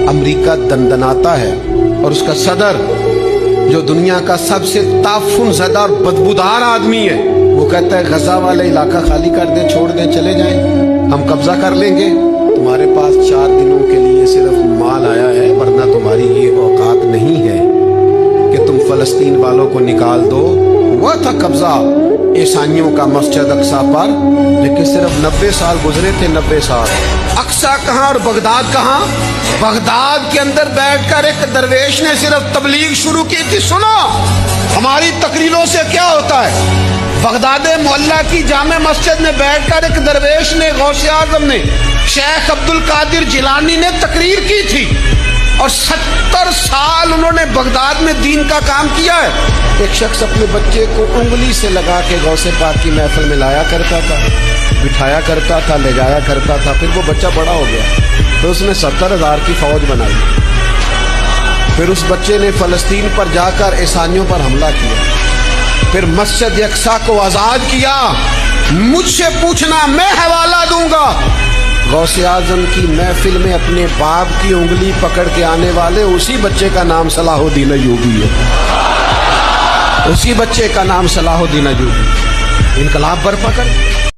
America दंदनाता है और उसका सदर जो दुनिया का सबसे ताफुन ज़दा और बदबूदार आदमी है, वो कहता है गजा वाला इलाका खाली कर दे, छोड़ दे, चले जाएं, हम कब्जा कर लेंगे। तुम्हारे पास 4 दिनों के लिए सिर्फ माल आया है, वरना तुम्हारी ये औकात नहीं है कि तुम फलस्तीन वालों को निकाल दो। हुआ था कब्जा ईसाइयों का मस्जिद अक्सा पर, लेकिन सिर्फ 90 साल गुजरे थे, 90 साल। अक्सा कहाँ और बगदाद कहाँ? बगदाद के अंदर बैठकर एक दरवेश ने सिर्फ तबलीग शुरू की थी। सुनो हमारी तकरीरों से क्या होता है। बगदाद मोहल्ला की जामे मस्जिद में बैठकर एक दरवेश ने, गौसे आजम ने, शेख अब्दुल कादिर जिलानी ने तकरीर की थी और 70 साल उन्होंने बगदाद में दीन का काम किया है। एक शख्स अपने बच्चे को उंगली से लगा के गौसे पाक की महफिल में लाया करता था, बिठाया करता था, ले जाया करता था। फिर वो बच्चा बड़ा हो गया तो उसने 70,000 की फौज बनाई। फिर उस बच्चे ने फलस्तीन पर जाकर ईसाइयों पर हमला किया, फिर मस्जिद अक्सा को आजाद किया। मुझसे पूछना, मैं हवाला दूंगा। गौसे आजम की महफिल में अपने बाप की उंगली पकड़ के आने वाले उसी बच्चे का नाम सलाहुद्दीन अय्यूबी है, उसी बच्चे का नाम सलाहुद्दीन अय्यूबी। इनकलाब बर्पा कर